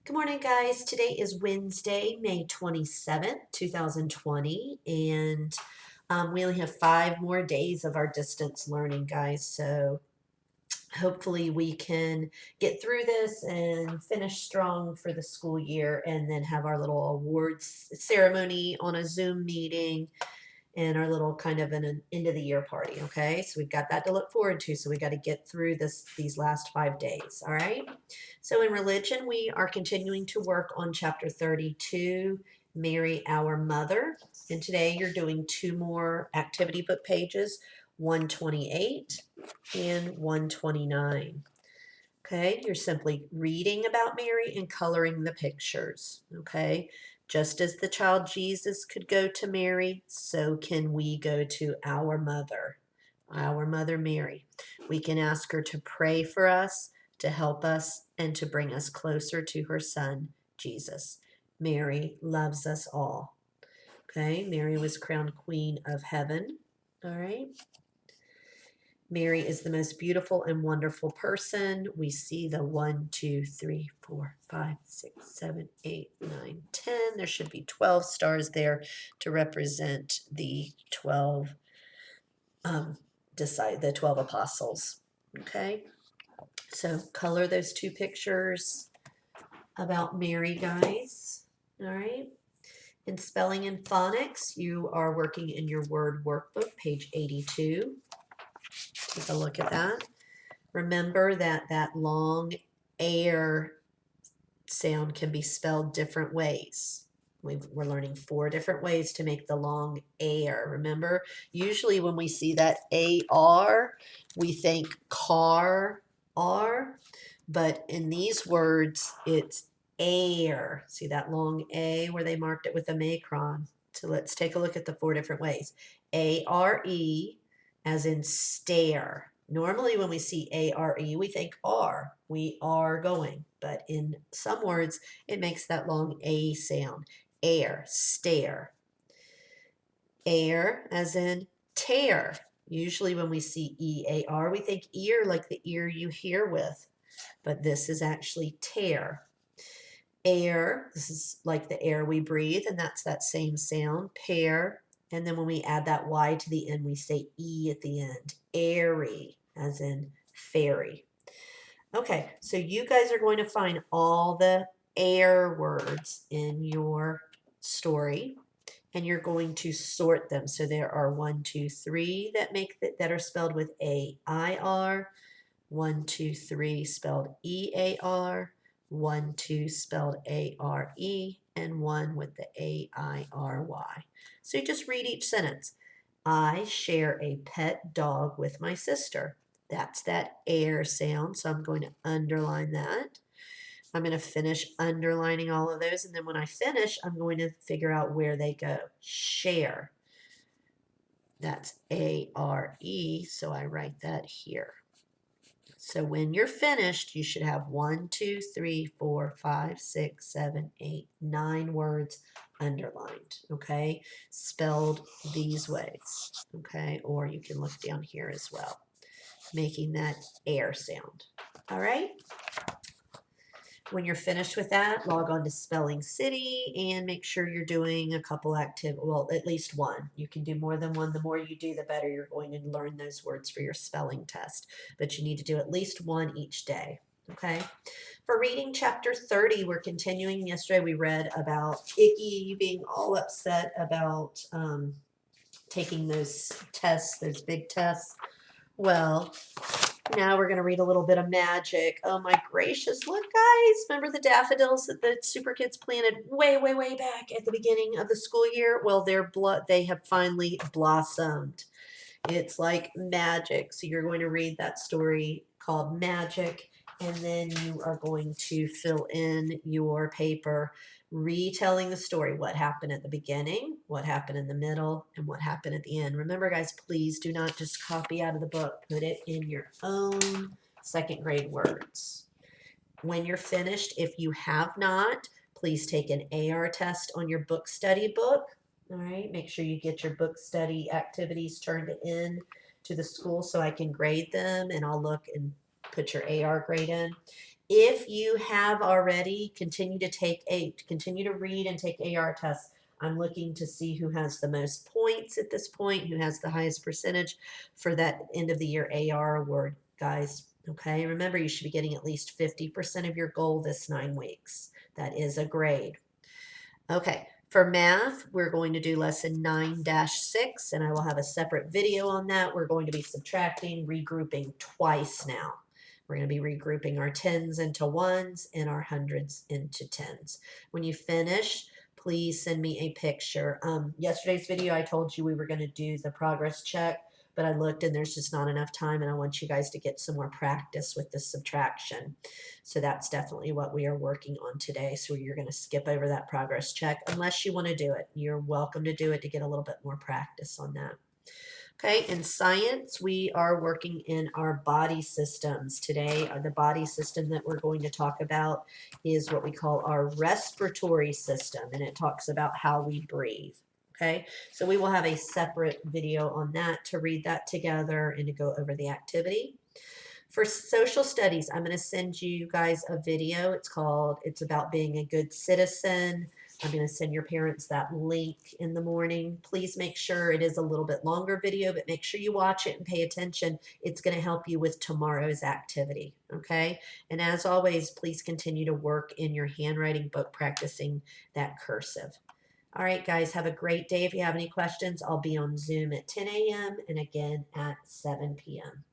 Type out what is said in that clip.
Good morning, guys. Today is Wednesday, May 27th, 2020, and we only have 5 more days of our distance learning, guys. So hopefully we can get through this and finish strong for the school year and then have our little awards ceremony on a Zoom meeting and our little kind of an end of the year party. Okay, so we've got that to look forward to. So we got to get through these last 5 days. All right. So in religion, we are continuing to work on chapter 32, Mary, our Mother. And today you're doing 2 more activity book pages, 128 and 129. Okay, you're simply reading about Mary and coloring the pictures. Okay, just as the child Jesus could go to Mary, so can we go to our Mother Mary. We can ask her to pray for us, to help us, and to bring us closer to her Son, Jesus. Mary loves us all. Okay, Mary was crowned Queen of Heaven. All right. Mary is the most beautiful and wonderful person. We see the 1, 2, 3, 4, 5, 6, 7, 8, 9, 10. There should be 12 stars there to represent the 12 the 12 apostles. Okay, so color those 2 pictures about Mary, guys. All right. In spelling and phonics, you are working in your word workbook, page 82. Take a look at that. Remember that that long air sound can be spelled different ways. We're learning 4 different ways to make the long air. Remember, usually when we see that AR, we think car, R, but in these words, it's air. See that long A where they marked it with a macron? So let's take a look at the 4 different ways. ARE, as in stare. Normally, when we see ARE, we think R. We are going. But in some words, it makes that long A sound. Air, stare. Air, as in tear. Usually, when we see EAR, we think ear like the ear you hear with. But this is actually tear. Air, this is like the air we breathe, and that's that same sound. Pair. And then when we add that Y to the end, we say E at the end. Airy, as in fairy. Okay, so you guys are going to find all the air words in your story and you're going to sort them. So there are 1, 2, 3 that are spelled with AIR, 1, 2, 3 spelled EAR, 1, 2 spelled ARE, and 1 with the AIRY. So you just read each sentence. I share a pet dog with my sister. That's that air sound, so I'm going to underline that. I'm going to finish underlining all of those, and then when I finish, I'm going to figure out where they go. Share. That's ARE, so I write that here. So when you're finished, you should have 1, 2, 3, 4, 5, 6, 7, 8, 9 words underlined, okay? Spelled these ways, okay? Or you can look down here as well, making that air sound, all right? When you're finished with that, log on to Spelling City and make sure you're doing a couple well, at least one. You can do more than one. The more you do, the better you're going to learn those words for your spelling test. But you need to do at least one each day, okay? For reading chapter 30, we're continuing. Yesterday we read about Icky being all upset about taking those tests, those big tests. Well, now we're going to read a little bit of magic. Oh my gracious, look guys, remember the daffodils that the Super Kids planted way, way, way back at the beginning of the school year? Well, they have finally blossomed. It's like magic. So you're going to read that story called Magic, and then you are going to fill in your paper retelling the story. What happened at the beginning, what happened in the middle, and what happened at the end. Remember, guys, please do not just copy out of the book. Put it in your own second grade words. When you're finished, if you have not, please take an AR test on your book study book. All right, make sure you get your book study activities turned in to the school so I can grade them and I'll look and put your AR grade in. If you have already, continue to read and take AR tests. I'm looking to see who has the most points at this point, who has the highest percentage for that end of the year AR award, guys. Okay, remember you should be getting at least 50% of your goal this 9 weeks. That is a grade. Okay, for math, we're going to do lesson 9-6, and I will have a separate video on that. We're going to be subtracting, regrouping twice now. We're going to be regrouping our tens into ones and our hundreds into tens. When you finish, please send me a picture. Yesterday's video, I told you we were going to do the progress check, but I looked and there's just not enough time, and I want you guys to get some more practice with the subtraction. So that's definitely what we are working on today. So you're going to skip over that progress check unless you want to do it. You're welcome to do it to get a little bit more practice on that. Okay, in science, we are working in our body systems today. The body system that we're going to talk about is what we call our respiratory system, and it talks about how we breathe. Okay, so we will have a separate video on that to read that together and to go over the activity. For social studies, I'm going to send you guys a video. It's about being a good citizen. I'm going to send your parents that link in the morning. Please make sure it is a little bit longer video, but make sure you watch it and pay attention. It's going to help you with tomorrow's activity, okay? And as always, please continue to work in your handwriting book, practicing that cursive. All right, guys, have a great day. If you have any questions, I'll be on Zoom at 10 a.m. and again at 7 p.m.